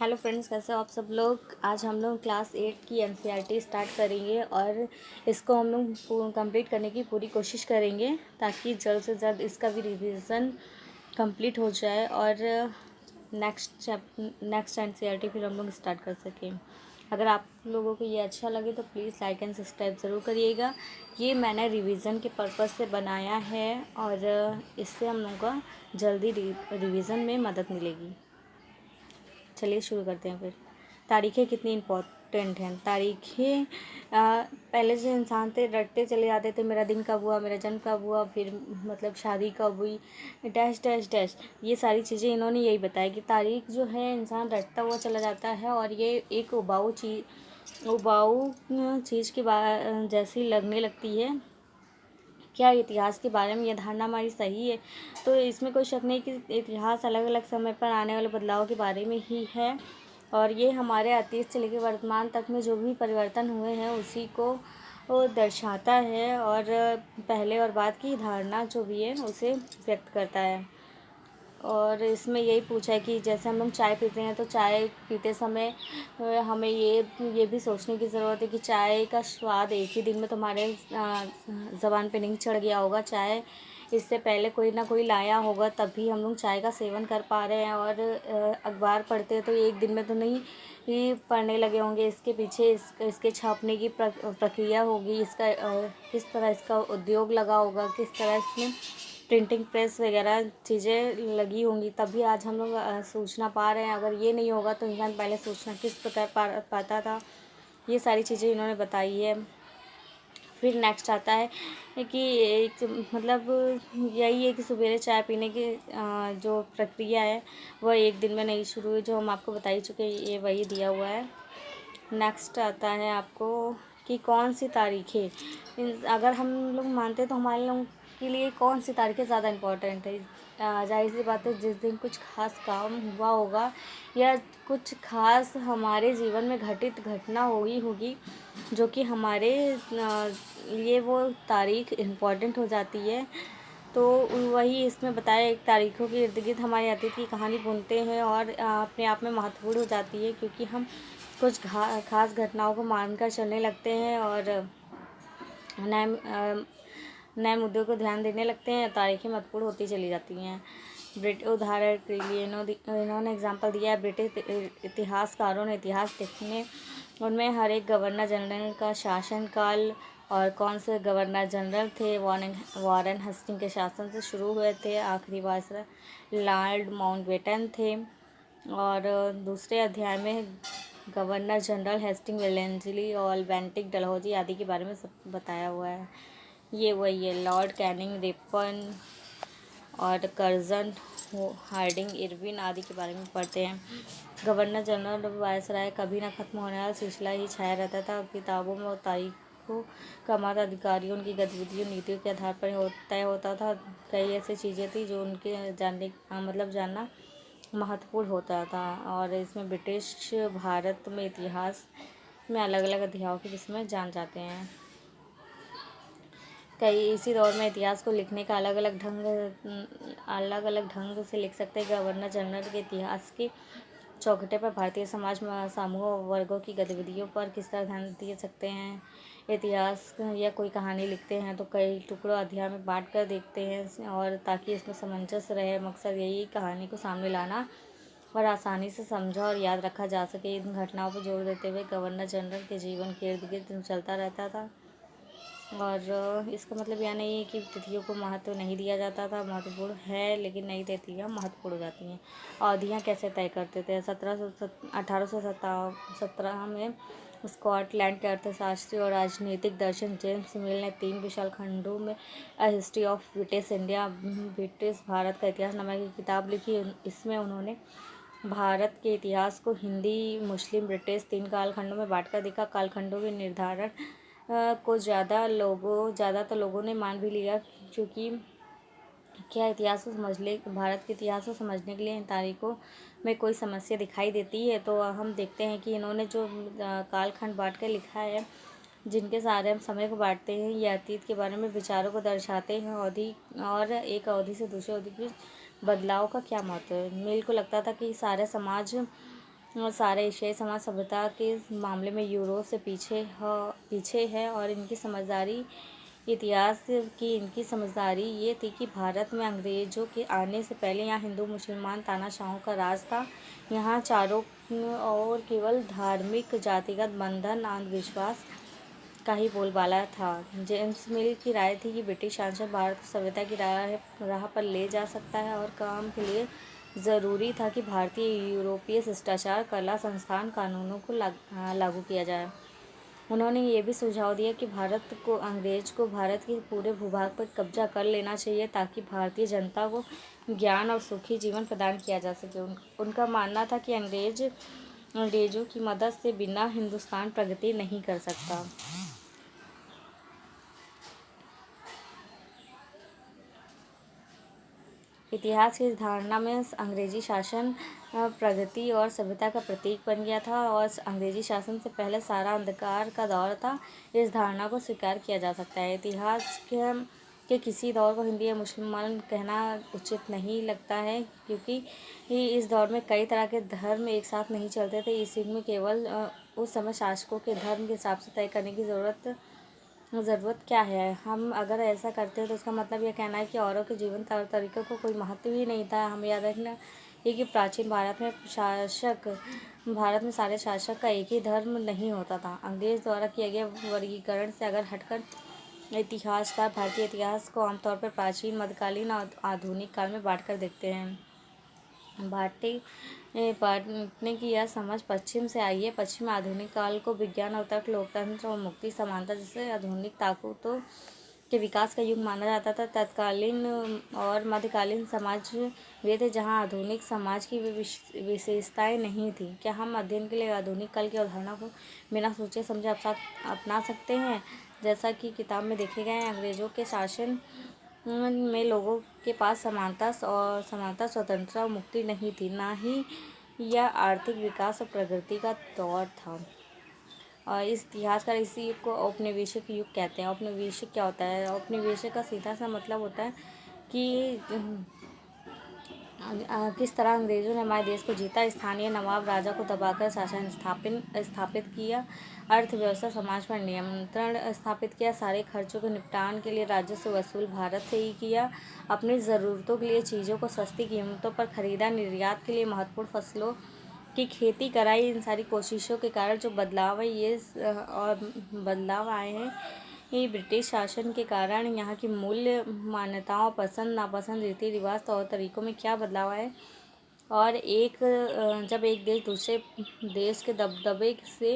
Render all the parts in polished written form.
Hello friends, कैसे हो आप सब लोग। आज हम लोग क्लास 8 की एनसीईआरटी स्टार्ट करेंगे और इसको हम लोग कंप्लीट करने की पूरी कोशिश करेंगे ताकि जल्द से जल्द इसका भी रिवीजन कंप्लीट हो जाए और नेक्स्ट एनसीईआरटी फिर हम लोग स्टार्ट कर सकें। अगर आप लोगों को ये अच्छा लगे तो प्लीज़ लाइक एंड सब्सक्राइब ज़रूर करिएगा। ये मैंने रिवीजन के पर्पज़ से बनाया है और इससे हम लोगों का जल्दी रिवीजन में मदद मिलेगी। चलिए शुरू करते हैं फिर। तारीखें कितनी इम्पोर्टेंट हैं। तारीखें पहले जो इंसान थे रटते चले जाते थे, मेरा दिन कब हुआ, मेरा जन्म कब हुआ, फिर मतलब शादी कब हुई, डैश डैश डैश। ये सारी चीज़ें इन्होंने यही बताया कि तारीख जो है इंसान रटता हुआ चला जाता है और ये एक उबाऊ चीज़ की जैसी लगने लगती है। क्या इतिहास के बारे में यह धारणा हमारी सही है? तो इसमें कोई शक नहीं कि इतिहास अलग अलग समय पर आने वाले बदलाव के बारे में ही है और ये हमारे अतीत से लेकर वर्तमान तक में जो भी परिवर्तन हुए हैं उसी को वो दर्शाता है और पहले और बाद की धारणा जो भी है उसे व्यक्त करता है। और इसमें यही पूछा है कि जैसे हम लोग चाय पीते हैं तो चाय पीते समय हमें ये भी सोचने की ज़रूरत है कि चाय का स्वाद एक ही दिन में तुम्हारे ज़बान पे नहीं चढ़ गया होगा। चाय इससे पहले कोई ना कोई लाया होगा तभी हम लोग चाय का सेवन कर पा रहे हैं। और अखबार पढ़ते हैं तो एक दिन में तो नहीं ही पढ़ने लगे होंगे, इसके पीछे इसके छापने की प्रक्रिया होगी, इसका किस तरह इसका उद्योग लगा होगा, किस तरह इसमें प्रिंटिंग प्रेस वगैरह चीज़ें लगी होंगी, तभी आज हम लोग सूचना पा रहे हैं। अगर ये नहीं होगा तो इंसान पहले सूचना किस प्रकार पाता था। ये सारी चीज़ें इन्होंने बताई है। फिर नेक्स्ट आता है कि एक मतलब यही है कि सवेरे चाय पीने की जो प्रक्रिया है वह एक दिन में नहीं शुरू हुई, जो हम आपको बता ही चुके, ये वही दिया हुआ है। नेक्स्ट आता है आपको कि कौन सी तारीखें अगर हम लोग मानते हैं तो हमारे लोगों के लिए कौन सी तारीखें ज़्यादा इम्पोर्टेंट है। जाहिर सी बात है, जिस दिन कुछ खास काम हुआ होगा या कुछ खास हमारे जीवन में घटित घटना होगी जो कि हमारे लिए वो तारीख इम्पोर्टेंट हो जाती है। तो वही इसमें बताया, एक तारीखों के इर्द गिर्द हमारे अतीत की कहानी बुनते हैं और अपने आप में महत्वपूर्ण हो जाती है क्योंकि हम कुछ खास घटनाओं को मानकर चलने लगते हैं और नए मुद्दों को ध्यान देने लगते हैं। तारीखें महत्वपूर्ण होती चली जाती हैं। उदाहरण के लिए इन्होंने एग्जांपल दिया है, ब्रिटिश इतिहासकारों ने इतिहास लिखने उनमें हर एक गवर्नर जनरल का शासनकाल और कौन से गवर्नर जनरल थे वॉरेन हस्टिंग के शासन से शुरू हुए थे, आखिरी वायसराय लॉर्ड माउंटबेटन थे। और दूसरे अध्याय में गवर्नर जनरल हेस्टिंग वेलेंसली और बेंटिक डलहौजी आदि के बारे में सब बताया हुआ है। ये वही है, लॉर्ड कैनिंग, रिपन और कर्जन हार्डिंग, इरविन आदि के बारे में पढ़ते हैं। गवर्नर जनरल वायसराय कभी ना खत्म होने वाला सिलसिला ही छाया रहता था। किताबों में और तारीखों का मत अधिकारियों की गतिविधियों नीतियों के आधार पर तय होता था। कई ऐसी चीज़ें थी जो उनके जानना महत्वपूर्ण होता था। और इसमें ब्रिटिश भारत में इतिहास में अलग अलग अध्यायों के विषय में जान जाते हैं। कई इसी दौर में इतिहास को लिखने का अलग अलग ढंग से लिख सकते हैं। गवर्नर जनरल के इतिहास के चौखटे पर भारतीय समाज समूह वर्गों की गतिविधियों पर किस तरह ध्यान दे सकते हैं। इतिहास या कोई कहानी लिखते हैं तो कई टुकड़ों अध्याय में बांट कर देखते हैं और ताकि इसमें सामंजस्य रहे। मकसद यही कहानी को सामने लाना और आसानी से समझा और याद रखा जा सके। इन घटनाओं पर जोर देते हुए गवर्नर जनरल के जीवन के इर्द गिर्द चलता रहता था। और इसका मतलब यह नहीं है कि तिथियों को महत्व नहीं दिया जाता था, महत्वपूर्ण है, लेकिन नई तिथियाँ महत्वपूर्ण हो जाती हैं। अवधियाँ कैसे तय करते थे। 1817 में स्कॉटलैंड के अर्थशास्त्री और राजनीतिक दर्शन जेम्स मिल ने 3 विशाल खंडों में a history of British India, British Bharat का इतिहास नामक एक किताब लिखी। इसमें उन्होंने भारत के इतिहास को हिंदी, मुस्लिम, ब्रिटिश 3 कालखंडों में बांटकर देखा। कालखंडों के निर्धारण को ज़्यादातर लोगों ने मान भी लिया क्योंकि क्या भारत के इतिहास को समझने के लिए इन तारीखों में कोई समस्या दिखाई देती है। तो हम देखते हैं कि इन्होंने जो कालखंड बांट कर लिखा है, जिनके सहारे हम समय को बांटते हैं, ये अतीत के बारे में विचारों को दर्शाते हैं। अवधि और एक अवधि से दूसरी अवधि के बदलाव का क्या महत्व है। मिल को लगता था कि सारे समाज सारे एशियाई समाज सभ्यता के मामले में यूरोप से पीछे है और इनकी समझदारी ये थी कि भारत में अंग्रेज़ों के आने से पहले यहाँ हिंदू मुसलमान तानाशाहों का राज था। यहाँ चारों ओर केवल धार्मिक जातिगत बंधन अंधविश्वास का ही बोलबाला था। जेम्स मिल की राय थी कि ब्रिटिश शासन भारत को सभ्यता की राह पर ले जा सकता है और काम के लिए ज़रूरी था कि भारतीय यूरोपीय शिष्टाचार कला संस्थान कानूनों को लागू किया जाए। उन्होंने ये भी सुझाव दिया कि अंग्रेज को भारत के पूरे भूभाग पर कब्जा कर लेना चाहिए ताकि भारतीय जनता को ज्ञान और सुखी जीवन प्रदान किया जा सके। उनका मानना था कि अंग्रेजों की मदद से बिना हिंदुस्तान प्रगति नहीं कर सकता। इतिहास की इस धारणा में अंग्रेजी शासन प्रगति और सभ्यता का प्रतीक बन गया था और अंग्रेजी शासन से पहले सारा अंधकार का दौर था। इस धारणा को स्वीकार किया जा सकता है। इतिहास के किसी दौर को हिंदू या मुसलमान कहना उचित नहीं लगता है क्योंकि इस दौर में कई तरह के धर्म एक साथ नहीं चलते थे। इस युग में केवल उस समय शासकों के धर्म के हिसाब से तय करने की ज़रूरत क्या है। हम अगर ऐसा करते हैं तो उसका मतलब यह कहना है कि औरों के जीवन तरीक़ों को कोई महत्व ही नहीं था। हमें याद रखना ये कि प्राचीन भारत में सारे शासक का एक ही धर्म नहीं होता था। अंग्रेज द्वारा किए गए वर्गीकरण से अगर हटकर इतिहासकार भारतीय इतिहास को आमतौर पर प्राचीन, मध्यकालीन और आधुनिक काल में बांटकर देखते हैं। बांटने की यह समझ पश्चिम से आई है। पश्चिम में आधुनिक काल को विज्ञान और तर्क, लोकतंत्र और मुक्ति समानता जैसे आधुनिक ताकतों के विकास का युग माना जाता था। तत्कालीन और मध्यकालीन समाज वे थे जहाँ आधुनिक समाज की विशेषताएं नहीं थी। क्या हम अध्ययन के लिए आधुनिक काल की अवधारणा को बिना सोचे समझे अपना सकते हैं? जैसा कि किताब में देखे गए हैं, अंग्रेजों के शासन में लोगों के पास समानता, स्वतंत्रता और मुक्ति नहीं थी, ना ही यह आर्थिक विकास और प्रगति का दौर था। और इस इतिहासकार इसी युग को औपनिवेशिक युग कहते हैं। औपनिवेशिक क्या होता है? औपनिवेशिक का सीधा सा मतलब होता है कि किस तरह अंग्रेजों ने हमारे देश को जीता, स्थानीय नवाब राजा को दबाकर शासन स्थापित किया, अर्थव्यवस्था समाज पर नियंत्रण स्थापित किया, सारे खर्चों के निपटान के लिए राजस्व वसूल भारत से ही किया, अपनी ज़रूरतों के लिए चीज़ों को सस्ती कीमतों पर खरीदा, निर्यात के लिए महत्वपूर्ण फसलों की खेती कराई। इन सारी कोशिशों के कारण जो बदलाव आए हैं ये ब्रिटिश शासन के कारण यहाँ की मूल्य मान्यताओं, पसंद नापसंद, रीति रिवाज, तौर तरीकों में क्या बदलाव आए और जब एक देश दूसरे देश के दबदबे से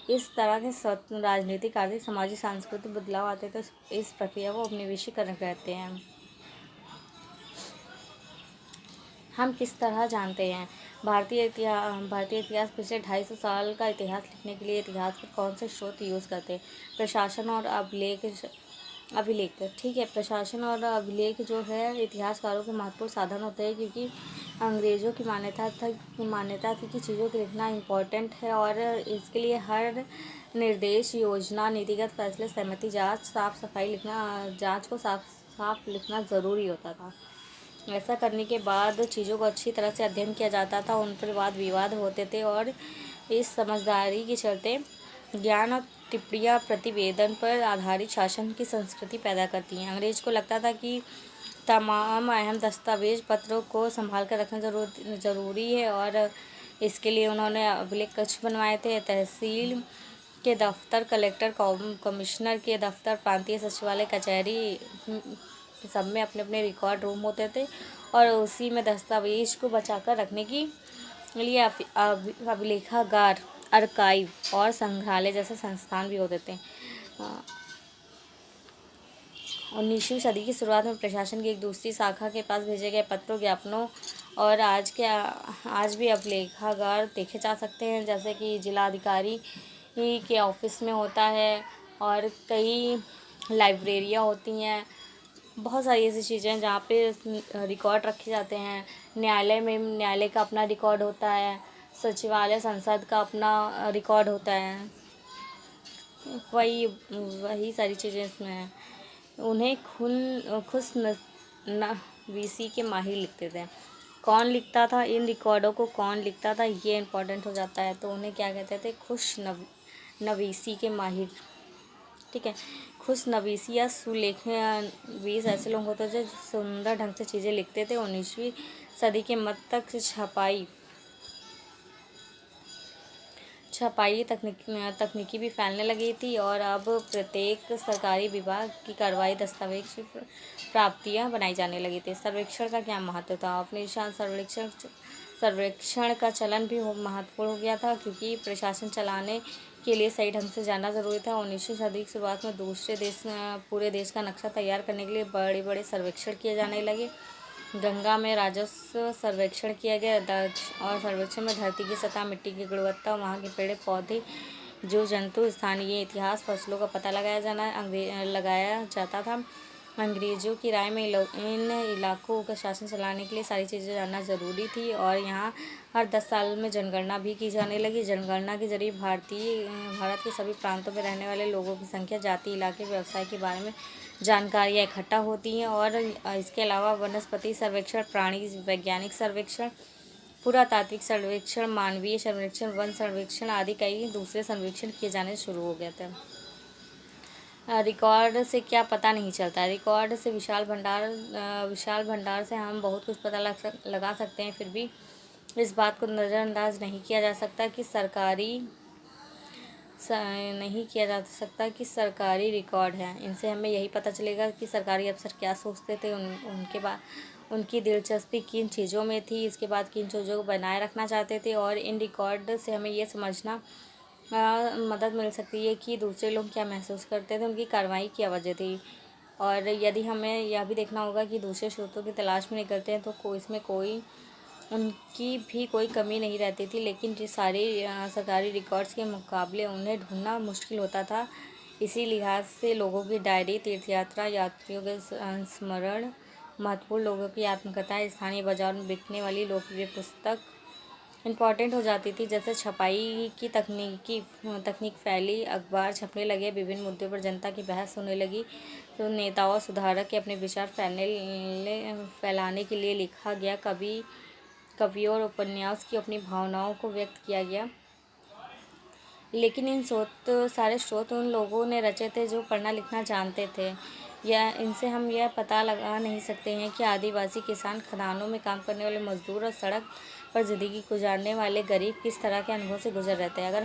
इस तरह के राजनीतिक, आर्थिक, सामाजिक, सांस्कृतिक बदलाव आते हैं तो इस प्रक्रिया को औपनिवेशीकरण कहते हैं। हम किस तरह जानते हैं? भारतीय इतिहास पिछले 250 साल का इतिहास लिखने के लिए इतिहास के कौन से स्रोत यूज़ करते हैं? प्रशासन और अभिलेख। ठीक है, प्रशासन और अभिलेख जो है इतिहासकारों के महत्वपूर्ण साधन होते हैं क्योंकि अंग्रेज़ों की मान्यता थी कि चीज़ों को लिखना इम्पोर्टेंट है और इसके लिए हर निर्देश, योजना, नीतिगत फैसले, सहमति, जाँच को साफ लिखना ज़रूरी होता था। ऐसा करने के बाद चीज़ों को अच्छी तरह से अध्ययन किया जाता था, उन पर वाद विवाद होते थे और इस समझदारी के चलते ज्ञान और टिप्पणियाँ प्रतिवेदन पर आधारित शासन की संस्कृति पैदा करती हैं। अंग्रेज को लगता था कि तमाम अहम दस्तावेज पत्रों को संभाल कर रखना ज़रूरी है और इसके लिए उन्होंने अभिलेख कक्ष बनवाए थे। तहसील के दफ्तर, कलेक्टर, कमिश्नर के दफ्तर, प्रांतीय सचिवालय, कचहरी सब में अपने अपने रिकॉर्ड रूम होते थे और उसी में दस्तावेज को बचाकर रखने के लिए अभिलेखागार, आर्काइव और संग्रहालय जैसे संस्थान भी होते थे। 19वीं सदी की शुरुआत में प्रशासन की एक दूसरी शाखा के पास भेजे गए पत्रों, ज्ञापनों और आज भी अभिलेखागार देखे जा सकते हैं, जैसे कि जिलाधिकारी के ऑफिस में होता है और कई लाइब्रेरियाँ होती हैं। बहुत सारी ऐसी चीज़ें हैं जहाँ पे रिकॉर्ड रखे जाते हैं। न्यायालय का अपना रिकॉर्ड होता है, सचिवालय, संसद का अपना रिकॉर्ड होता है। वही सारी चीज़ें इसमें हैं। उन्हें खुशनवीसी के माहिर लिखते थे। कौन लिखता था, इन रिकॉर्डों को कौन लिखता था, ये इम्पोर्टेंट हो जाता है। तो उन्हें क्या कहते थे, नवीसी के माहिर। ठीक है, नवीसी या सुलेखनवीस ऐसे लोग होते थे जो सुंदर ढंग से चीज़ें लिखते थे। 19वीं सदी के मध्य तक छपाई तकनीकी भी फैलने लगी थी और अब प्रत्येक सरकारी विभाग की कार्रवाई दस्तावेज की प्राप्तियाँ बनाई जाने लगी थी। सर्वेक्षण का क्या महत्व था, अपने शान सर्वेक्षण का चलन भी महत्वपूर्ण हो गया था, क्योंकि प्रशासन चलाने के लिए सही ढंग से जानना ज़रूरी था। 19वीं सदी की शुरुआत में पूरे देश का नक्शा तैयार करने के लिए बड़े बड़े सर्वेक्षण किए जाने लगे। गंगा में राजस्व सर्वेक्षण किया गया और सर्वेक्षण में धरती की सतह, मिट्टी की गुणवत्ता, वहाँ के पेड़ पौधे, जीव जंतु, स्थानीय इतिहास, फसलों का पता लगाया जाता था। अंग्रेजों की राय में इन इलाकों का शासन चलाने के लिए सारी चीज़ें जानना ज़रूरी थी और यहाँ हर 10 साल में जनगणना भी की जाने लगी। जनगणना के जरिए भारत के सभी प्रांतों में रहने वाले लोगों की संख्या, जाति, इलाके, व्यवसाय के बारे में जानकारियाँ इकट्ठा होती हैं। और इसके अलावा वनस्पति सर्वेक्षण, प्राणी वैज्ञानिक सर्वेक्षण, पुरातात्विक सर्वेक्षण, मानवीय सर्वेक्षण, वन सर्वेक्षण आदि कई दूसरे सर्वेक्षण किए जाने शुरू हो गए थे। रिकॉर्ड से क्या पता नहीं चलता है, रिकॉर्ड से विशाल भंडार से हम बहुत कुछ पता लगा सकते हैं। फिर भी इस बात को नज़रअंदाज नहीं किया जा सकता कि सरकारी रिकॉर्ड है। इनसे हमें यही पता चलेगा कि सरकारी अफसर क्या सोचते थे, उनके बाद उनकी दिलचस्पी किन चीज़ों में थी, इसके बाद किन चीज़ों को बनाए रखना चाहते थे। और इन रिकॉर्ड से हमें ये समझना मदद मिल सकती है कि दूसरे लोग क्या महसूस करते थे, उनकी कार्रवाई क्या वजह थी। और यदि हमें यह भी देखना होगा कि दूसरे स्रोतों की तलाश में निकलते हैं तो इसमें उनकी भी कोई कमी नहीं रहती थी, लेकिन जो सारे सरकारी रिकॉर्ड्स के मुकाबले उन्हें ढूंढना मुश्किल होता था। इसी लिहाज से लोगों की डायरी, तीर्थयात्रा, यात्रियों के स्मरण, महत्वपूर्ण लोगों की आत्मकथाएं, स्थानीय बाजार में बिकने वाली लोकप्रिय पुस्तक इम्पॉर्टेंट हो जाती थी। जैसे छपाई की तकनीक फैली, अखबार छपने लगे, विभिन्न मुद्दों पर जनता की बहस होने लगी, तो नेताओं, सुधारक के अपने विचार फैलाने के लिए लिखा गया, कवियों और उपन्यास की अपनी भावनाओं को व्यक्त किया गया। लेकिन सारे स्रोत उन लोगों ने रचे थे जो पढ़ना लिखना जानते थे। या इनसे हम यह पता लगा नहीं सकते हैं कि आदिवासी किसान, खदानों में काम करने वाले मजदूर और सड़क पर ज़िंदगी गुजारने वाले गरीब किस तरह के अनुभव से गुजर रहे थे। अगर